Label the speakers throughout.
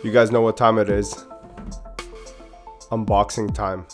Speaker 1: You guys know what time it is. Unboxing time.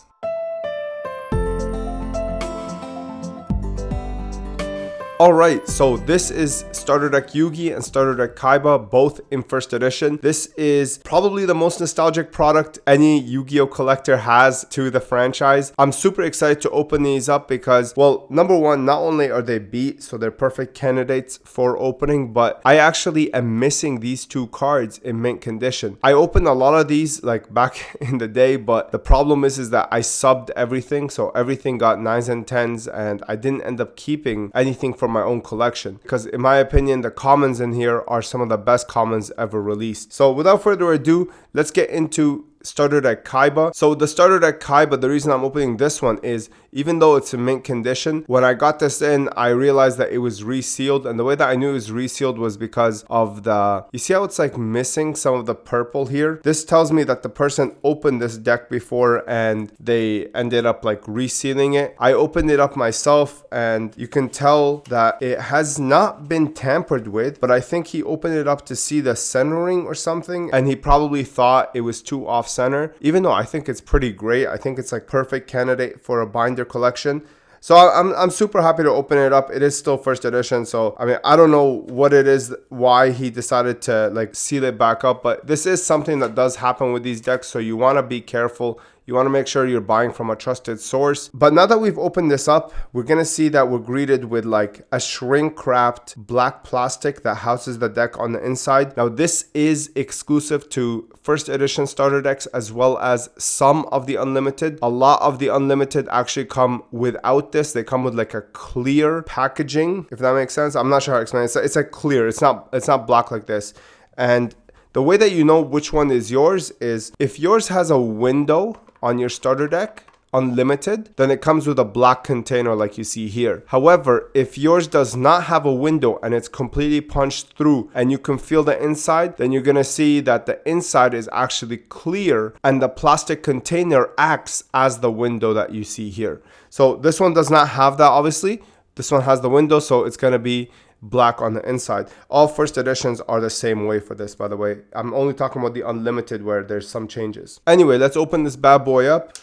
Speaker 1: Alright, so this is Starter Deck Yugi and Starter Deck Kaiba, both in first edition. This is probably the most nostalgic product any Yu-Gi-Oh collector has to the franchise. I'm super excited to open these up because, well, number one, not only are they beat, so they're perfect candidates for opening, but I actually am missing these two cards in mint condition. I opened a lot of these like back in the day, but the problem is that I subbed everything, so everything got 9s and 10s, and I didn't end up keeping anything from my own collection, because in my opinion the commons in here are some of the best commons ever released. So without further ado, let's get into Starter Deck Kaiba. So the Starter Deck Kaiba, the reason I'm opening this one is, even though it's in mint condition, when I got this in, I realized that it was resealed, and the way that I knew it was resealed was because of the, you see how it's like missing some of the purple here? This tells me that the person opened this deck before and they ended up like resealing it. I opened it up myself and you can tell that it has not been tampered with, but I think he opened it up to see the centering or something, and he probably thought it was too off center, even though I think it's pretty great. I think it's like perfect candidate for a binder collection. So I'm super happy to open it up. It is still first edition, so I mean, I don't know what it is, why he decided to like seal it back up, but this is something that does happen with these decks, so you want to be careful. You want to make sure you're buying from a trusted source. But now that we've opened this up, we're going to see that we're greeted with like a shrink wrapped black plastic that houses the deck on the inside. Now this is exclusive to first edition starter decks as well as some of the unlimited. A lot of the unlimited actually come without this. They come with like a clear packaging, if that makes sense. I'm not sure how to explain it. It's like clear. It's not black like this. And the way that you know which one is yours is if yours has a window on your starter deck, unlimited, then it comes with a black container like you see here. However, if yours does not have a window and it's completely punched through and you can feel the inside, then you're gonna see that the inside is actually clear and the plastic container acts as the window that you see here. So this one does not have that, obviously. This one has the window, so it's gonna be black on the inside. All first editions are the same way for this, by the way. I'm only talking about the unlimited where there's some changes. Anyway, let's open this bad boy up.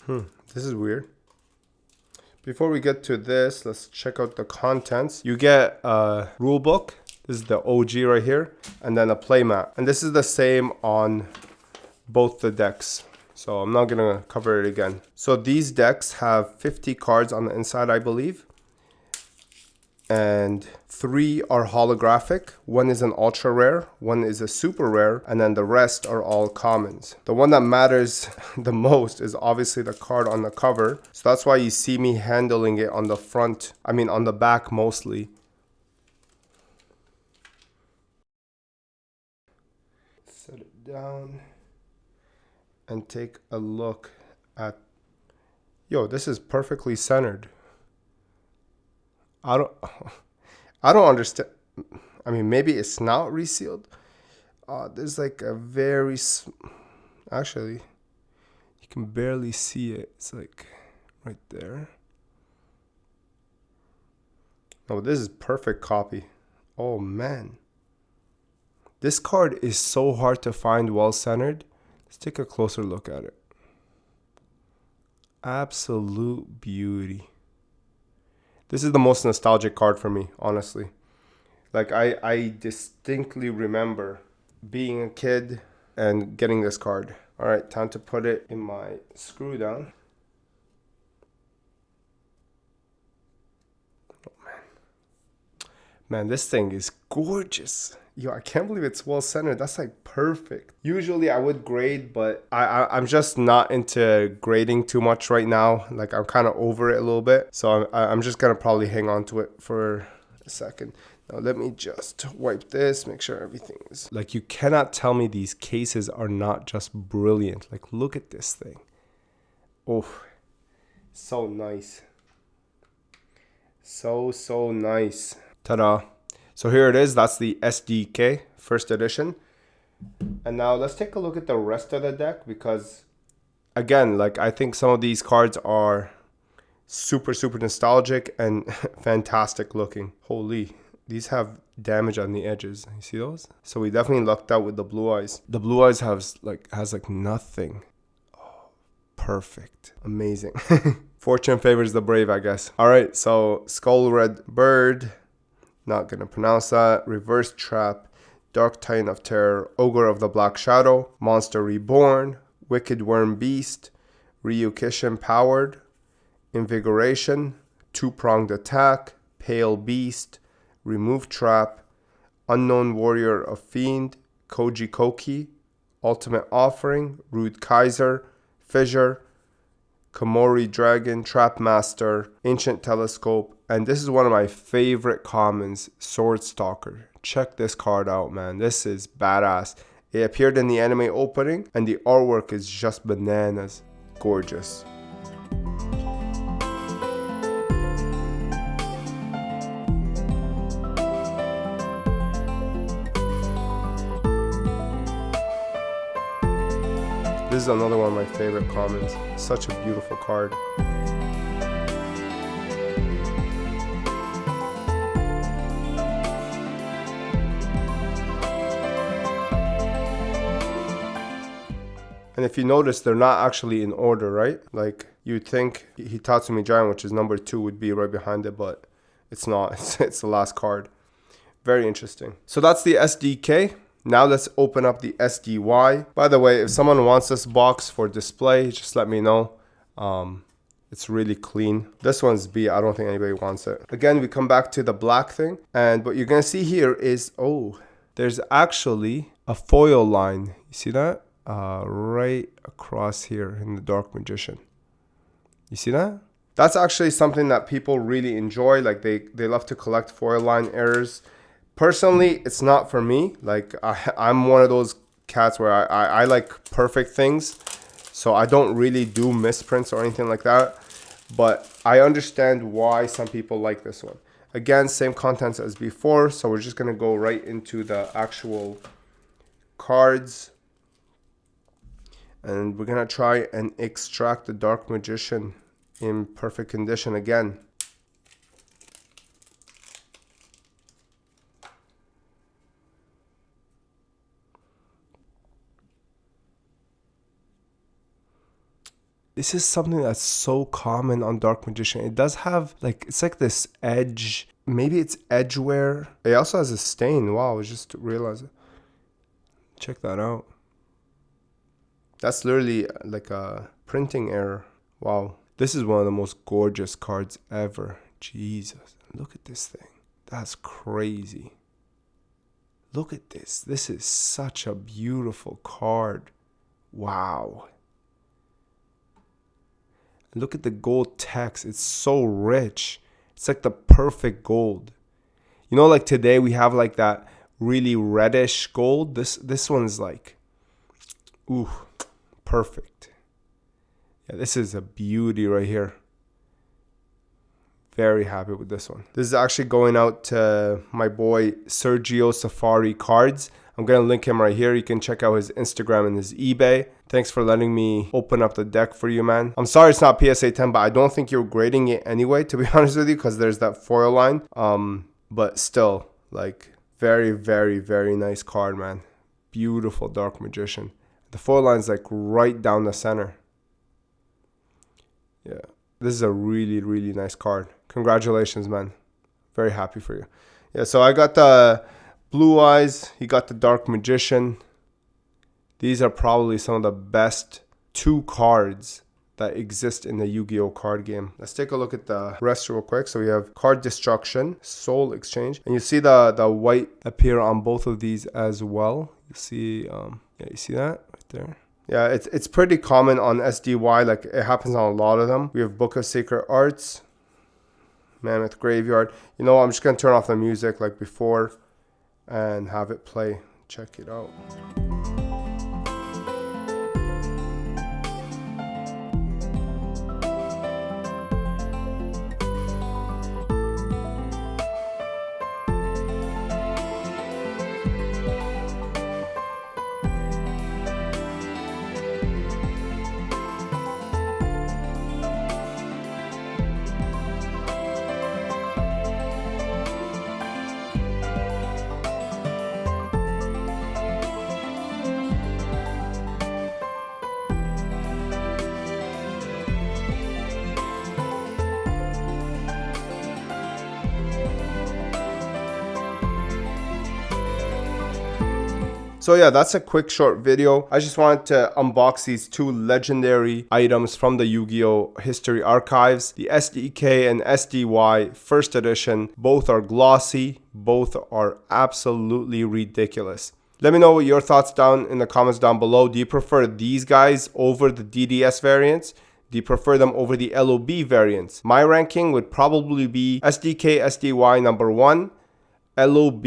Speaker 1: This is weird. Before we get to this, let's check out the contents. You get a rule book. This is the OG right here, and then a playmat. And this is the same on both the decks, so I'm not gonna cover it again. So these decks have 50 cards on the inside, I believe. And 3 are holographic. 1 is an ultra rare, 1 is a super rare, and then the rest are all commons. The one that matters the most is obviously the card on the cover. So that's why you see me handling it on the front, I mean on the back mostly. Set it down and take a look at, yo, this is perfectly centered. I don't understand. I mean, maybe it's not resealed. There's like a very, actually, you can barely see it. It's like right there. Oh, this is perfect copy. Oh man. This card is so hard to find well centered. Let's take a closer look at it. Absolute beauty. This is the most nostalgic card for me, honestly. Like I distinctly remember being a kid and getting this card. All right, time to put it in my screw down. Oh man, this thing is gorgeous. Yo, I can't believe it's well centered. That's like perfect. Usually I would grade, but I'm just not into grading too much right now. Like I'm kind of over it a little bit. So I'm just gonna probably hang on to it for a second. Now let me just wipe this, make sure everything is... Like you cannot tell me these cases are not just brilliant. Like look at this thing. Oh, so nice. So nice. Ta-da. So here it is. That's the SDK, first edition. And now let's take a look at the rest of the deck because, again, like I think some of these cards are super nostalgic and fantastic looking. Holy, these have damage on the edges. You see those? So we definitely lucked out with the blue eyes. The blue eyes has like nothing. Oh, perfect. Amazing. Fortune favors the brave, I guess. All right, so Skull Red Bird. Not gonna pronounce that. Reverse Trap. Dark Titan of Terror. Ogre of the Black Shadow. Monster Reborn. Wicked Worm Beast. Ryukishin Powered. Invigoration. Two-Pronged Attack. Pale Beast. Remove Trap. Unknown Warrior of Fiend. Koji Koki. Ultimate Offering. Rude Kaiser. Fissure. Komori Dragon. Trap Master. Ancient Telescope. And this is one of my favorite commons. Sword Stalker. Check this card out, man. This is badass. It appeared in the anime opening, and the artwork is just bananas. Gorgeous. This is another one of my favorite commons. Such a beautiful card. And if you notice, they're not actually in order, right? Like, you'd think Hitatsumi Giant, which is number 2, would be right behind it, but it's not. It's the last card. Very interesting. So that's the SDK. Now let's open up the SDY. By the way, if someone wants this box for display, just let me know. It's really clean. This one's B. I don't think anybody wants it. Again, we come back to the black thing. And what you're going to see here is, oh, there's actually a foil line. You see that? Right across here in the Dark Magician. You see that? That's actually something that people really enjoy. Like they love to collect foil line errors. Personally, it's not for me. Like I'm one of those cats where I like perfect things. So I don't really do misprints or anything like that. But I understand why some people like this one. Again, same contents as before. So we're just going to go right into the actual cards. And we're going to try and extract the Dark Magician in perfect condition again. This is something that's so common on Dark Magician. It does have, like, it's like this edge. Maybe it's edge wear. It also has a stain. Wow, I just realized it. Check that out. That's literally like a printing error. Wow. This is one of the most gorgeous cards ever. Jesus. Look at this thing. That's crazy. Look at this. This is such a beautiful card. Wow. Look at the gold text. It's so rich. It's like the perfect gold. You know, like today we have like that really reddish gold. This one's like, ooh, perfect. Yeah, this is a beauty right here. Very happy with this one. This is actually going out to my boy Sergio Safari Cards. I'm going to link him right here. You can check out his Instagram and his eBay. Thanks for letting me open up the deck for you, man. I'm sorry it's not PSA 10, but I don't think you're grading it anyway, to be honest with you, because there's that foil line. But still, like, very, very, very nice card, man. Beautiful Dark Magician. The foil line's like right down the center. Yeah, this is a really, really nice card. Congratulations, man. Very happy for you. Yeah, so I got the Blue Eyes. He got the Dark Magician. These are probably some of the best 2 cards that exist in the Yu-Gi-Oh card game. Let's take a look at the rest real quick. So we have Card Destruction, Soul Exchange. And you see the white appear on both of these as well. You see, yeah, you see that right there? Yeah, it's pretty common on SDY. Like, it happens on a lot of them. We have Book of Sacred Arts, Mammoth Graveyard. You know, I'm just going to turn off the music like before and have it play. Check it out. So yeah, that's a quick short video. I just wanted to unbox these two legendary items from the Yu-Gi-Oh! History archives. The SDK and SDY first edition. Both are glossy. Both are absolutely ridiculous. Let me know what your thoughts down in the comments down below. Do you prefer these guys over the DDS variants? Do you prefer them over the LOB variants? My ranking would probably be SDK, SDY number 1, LOB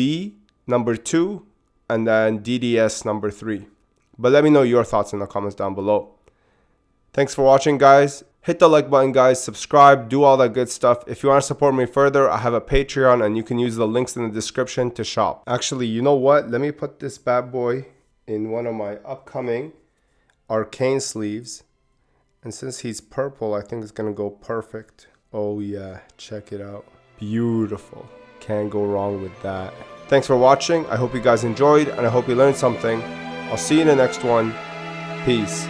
Speaker 1: number 2, and then DDS number 3. But let me know your thoughts in the comments down below. Thanks for watching, guys. Hit the like button, guys. Subscribe. Do all that good stuff. If you want to support me further, I have a Patreon, and you can use the links in the description to shop. Actually, you know what? Let me put this bad boy in one of my upcoming arcane sleeves. And since he's purple, I think it's going to go perfect. Oh yeah, check it out. Beautiful. Can't go wrong with that. Thanks for watching. I hope you guys enjoyed, and I hope you learned something. I'll see you in the next one. Peace.